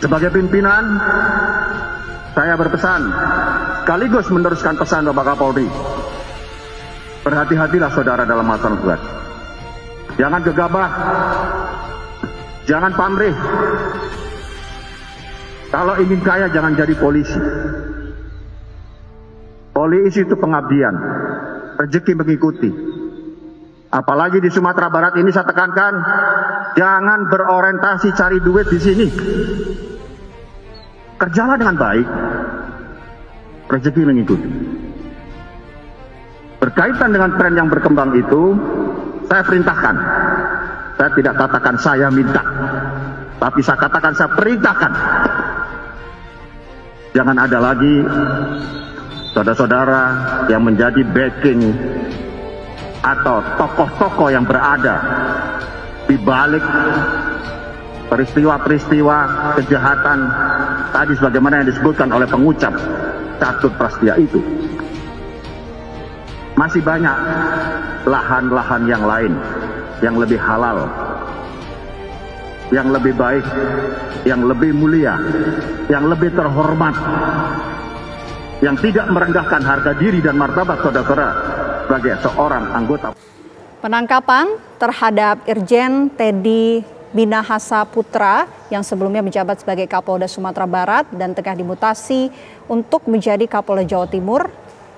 Sebagai pimpinan, saya berpesan, sekaligus meneruskan pesan Bapak Kapolri. Berhati-hatilah saudara dalam melaksanakan tugas. Jangan gegabah, jangan pamrih. Kalau ingin kaya, jangan jadi polisi. Polisi itu pengabdian, rezeki mengikuti. Apalagi di Sumatera Barat ini saya tekankan, jangan berorientasi cari duit di sini. Kerjalah dengan baik, rezeki mengikuti. Berkaitan dengan tren yang berkembang itu, saya perintahkan. Saya tidak katakan saya minta, tapi saya katakan saya perintahkan. Jangan ada lagi saudara-saudara yang menjadi backing atau tokoh-tokoh yang berada di balik peristiwa-peristiwa kejahatan tadi sebagaimana yang disebutkan oleh pengucap Catur Prastya itu. Masih banyak lahan-lahan yang lain yang lebih halal, yang lebih baik, yang lebih mulia, yang lebih terhormat, yang tidak merendahkan harga diri dan martabat saudara-saudara sebagai seorang anggota. Penangkapan terhadap Irjen Teddy Minahasa Putra yang sebelumnya menjabat sebagai Kapolda Sumatera Barat dan tengah dimutasi untuk menjadi Kapolda Jawa Timur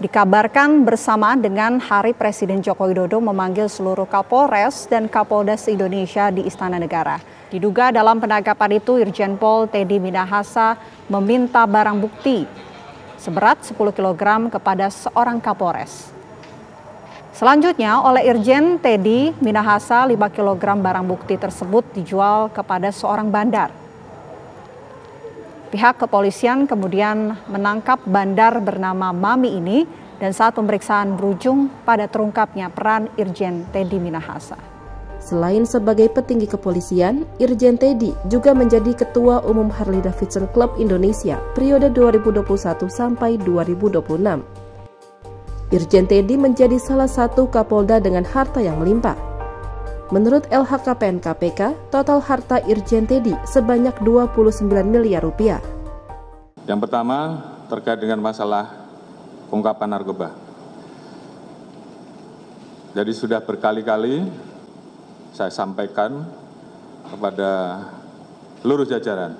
dikabarkan bersamaan dengan hari Presiden Joko Widodo memanggil seluruh Kapolres dan Kapolda se-Indonesia di Istana Negara. Diduga dalam penangkapan itu Irjen Pol Teddy Minahasa meminta barang bukti seberat 10 kg kepada seorang Kapolres. Selanjutnya oleh Irjen Teddy Minahasa 5 kg barang bukti tersebut dijual kepada seorang bandar. Pihak kepolisian kemudian menangkap bandar bernama Mami ini dan saat pemeriksaan berujung pada terungkapnya peran Irjen Teddy Minahasa. Selain sebagai petinggi kepolisian, Irjen Teddy juga menjadi Ketua Umum Harley Davidson Club Indonesia periode 2021 sampai 2026. Irjen Teddy menjadi salah satu Kapolda dengan harta yang melimpah. Menurut LHKPN KPK, total harta Irjen Teddy sebanyak 29 miliar rupiah. Yang pertama terkait dengan masalah pengungkapan narkoba. Jadi sudah berkali-kali saya sampaikan kepada seluruh jajaran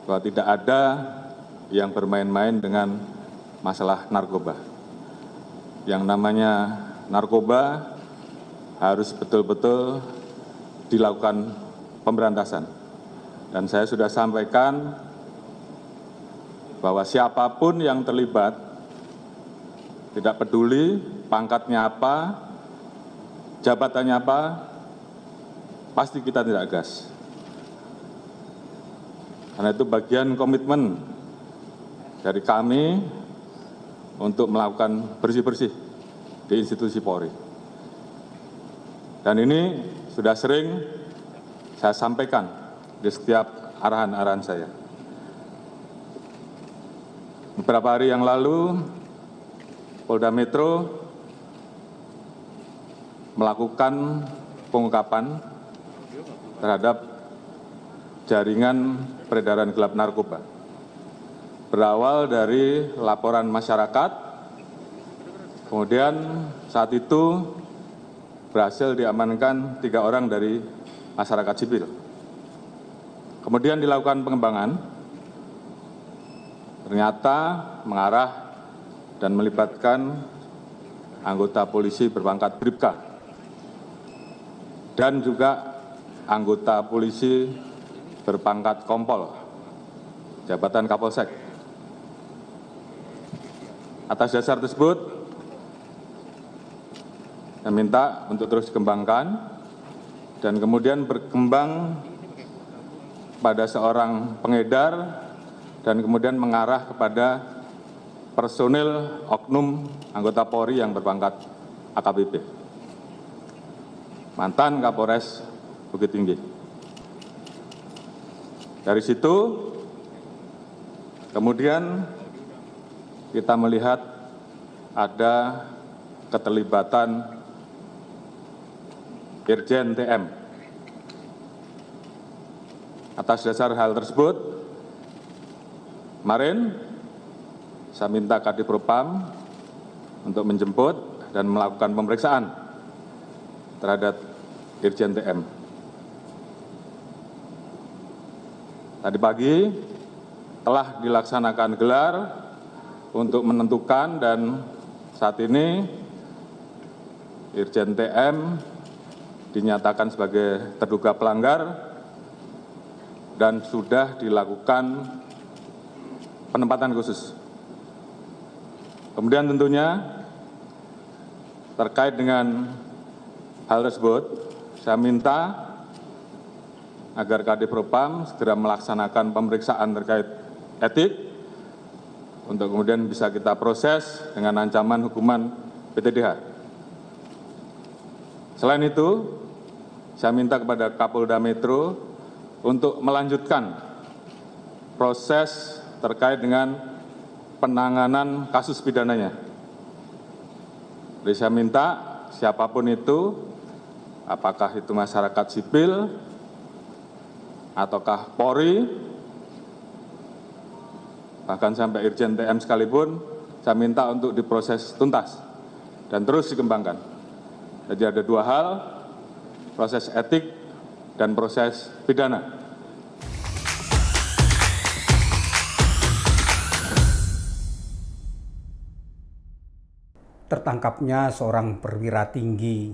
bahwa tidak ada yang bermain-main dengan masalah narkoba. Yang namanya narkoba harus betul-betul dilakukan pemberantasan. Dan saya sudah sampaikan bahwa siapapun yang terlibat, tidak peduli pangkatnya apa, jabatannya apa, pasti kita tidak gas. Karena itu bagian komitmen dari kami untuk melakukan bersih-bersih di institusi Polri. Dan ini sudah sering saya sampaikan di setiap arahan-arahan saya. Beberapa hari yang lalu, Polda Metro melakukan pengungkapan terhadap jaringan peredaran gelap narkoba. Berawal dari laporan masyarakat, kemudian saat itu berhasil diamankan 3 orang dari masyarakat sipil. Kemudian dilakukan pengembangan, ternyata mengarah dan melibatkan anggota polisi berpangkat Bribka dan juga anggota polisi berpangkat Kompol, jabatan Kapolsek. Atas dasar tersebut, saya minta untuk terus dikembangkan dan kemudian berkembang pada seorang pengedar dan kemudian mengarah kepada personil oknum anggota Polri yang berpangkat AKBP, mantan Kapolres Bukit Tinggi. Dari situ kemudian kita melihat ada keterlibatan Irjen TM Atas dasar hal tersebut, kemarin saya minta Kadipropam untuk menjemput dan melakukan pemeriksaan terhadap Irjen TM. Tadi pagi telah dilaksanakan gelar untuk menentukan, dan saat ini Irjen TM dinyatakan sebagai terduga pelanggar dan sudah dilakukan penempatan khusus. Kemudian tentunya terkait dengan hal tersebut, saya minta agar Kadipropam segera melaksanakan pemeriksaan terkait etik untuk kemudian bisa kita proses dengan ancaman hukuman PTDH. Selain itu, saya minta kepada Kapolda Metro untuk melanjutkan proses terkait dengan penanganan kasus pidananya. Jadi saya minta siapapun itu, apakah itu masyarakat sipil, ataukah Polri, bahkan sampai Irjen TM sekalipun, saya minta untuk diproses tuntas dan terus dikembangkan. Jadi ada dua hal, proses etik dan proses pidana. Tertangkapnya seorang perwira tinggi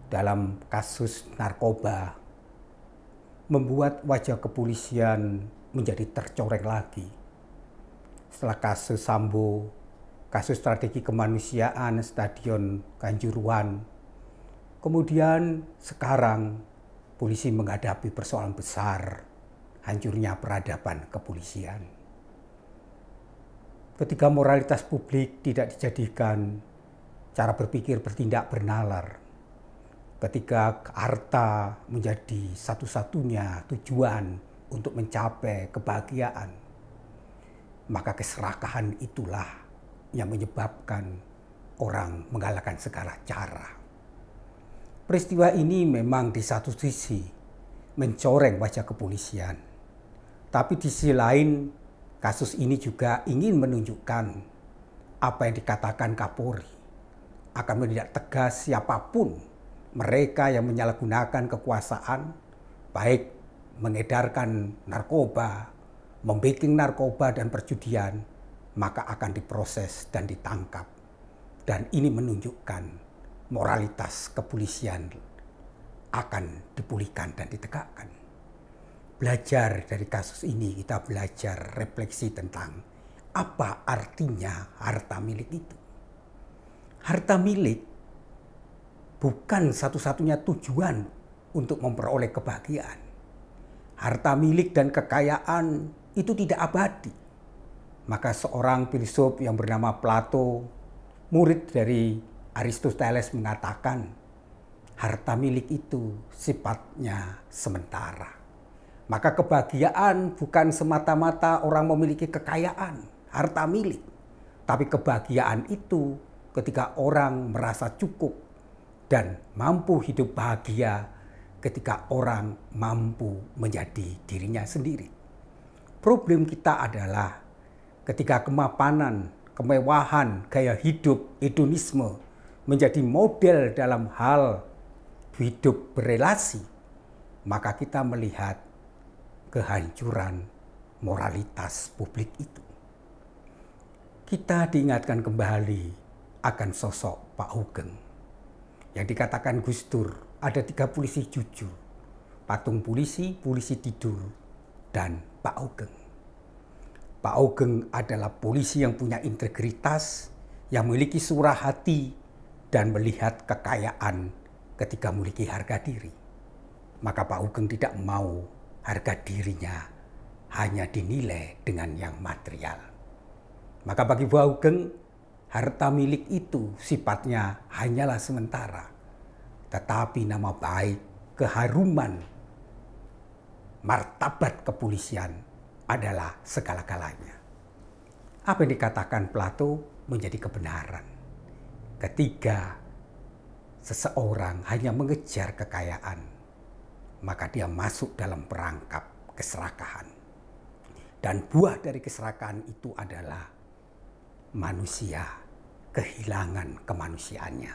dalam kasus narkoba membuat wajah kepolisian menjadi tercoreng lagi. Setelah kasus Sambo, kasus strategi kemanusiaan Stadion Kanjuruhan, kemudian sekarang polisi menghadapi persoalan besar, hancurnya peradaban kepolisian. Ketika moralitas publik tidak dijadikan cara berpikir bertindak bernalar, ketika harta menjadi satu-satunya tujuan untuk mencapai kebahagiaan, maka keserakahan itulah yang menyebabkan orang menggalakkan segala cara. Peristiwa ini memang di satu sisi mencoreng wajah kepolisian, tapi di sisi lain kasus ini juga ingin menunjukkan apa yang dikatakan Kapolri, akan menindak tegas siapapun mereka yang menyalahgunakan kekuasaan, baik mengedarkan narkoba, membuat narkoba dan perjudian, maka akan diproses dan ditangkap. Dan ini menunjukkan moralitas kepolisian akan dipulihkan dan ditegakkan. Belajar dari kasus ini, kita belajar refleksi tentang apa artinya harta milik itu. Harta milik bukan satu-satunya tujuan untuk memperoleh kebahagiaan. Harta milik dan kekayaan itu tidak abadi. Maka seorang filsuf yang bernama Plato, murid dari Aristoteles, mengatakan harta milik itu sifatnya sementara. Maka kebahagiaan bukan semata-mata orang memiliki kekayaan, harta milik. Tapi kebahagiaan itu ketika orang merasa cukup dan mampu hidup bahagia, ketika orang mampu menjadi dirinya sendiri. Problem kita adalah ketika kemapanan, kemewahan, gaya hidup, hedonisme menjadi model dalam hal hidup berelasi, maka kita melihat kehancuran moralitas publik itu. Kita diingatkan kembali akan sosok Pak Hugeng. Yang dikatakan Gus Dur, ada 3 polisi jujur, patung polisi, polisi tidur, dan Pak Hugeng. Pak Hugeng adalah polisi yang punya integritas, yang memiliki surah hati, dan melihat kekayaan ketika memiliki harga diri. Maka Pak Hugeng tidak mau harga dirinya hanya dinilai dengan yang material. Maka bagi Pak Hugeng, harta milik itu sifatnya hanyalah sementara. Tetapi nama baik, keharuman, martabat kepolisian adalah segala-galanya. Apa yang dikatakan Plato menjadi kebenaran. Ketika seseorang hanya mengejar kekayaan, maka dia masuk dalam perangkap keserakahan. Dan buah dari keserakahan itu adalah manusia kehilangan kemanusiaannya.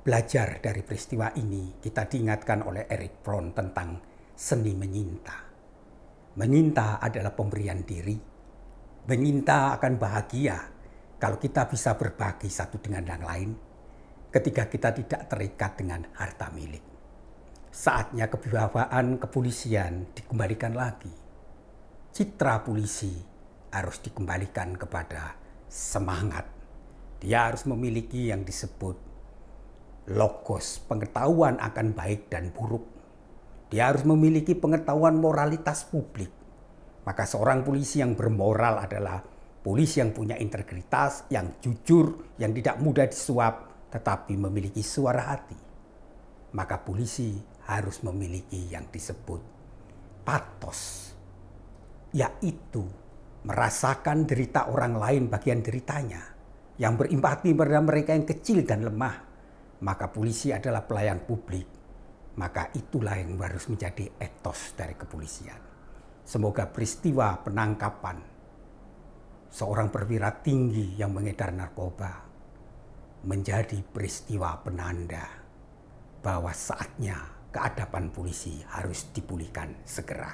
Belajar dari peristiwa ini, kita diingatkan oleh Eric Fromm tentang seni menyinta. Menyinta adalah pemberian diri. Menyinta akan bahagia kalau kita bisa berbagi satu dengan yang lain, ketika kita tidak terikat dengan harta milik. Saatnya kewibawaan kepolisian dikembalikan lagi. Citra polisi harus dikembalikan kepada semangat. Dia harus memiliki yang disebut logos, pengetahuan akan baik dan buruk. Dia harus memiliki pengetahuan moralitas publik. Maka seorang polisi yang bermoral adalah polisi yang punya integritas, yang jujur, yang tidak mudah disuap, tetapi memiliki suara hati. Maka polisi harus memiliki yang disebut patos, yaitu merasakan derita orang lain bagian deritanya, yang berempati pada mereka yang kecil dan lemah. Maka polisi adalah pelayan publik. Maka itulah yang harus menjadi etos dari kepolisian. Semoga peristiwa penangkapan seorang perwira tinggi yang mengedar narkoba menjadi peristiwa penanda bahwa saatnya keadaban polisi harus dipulihkan segera.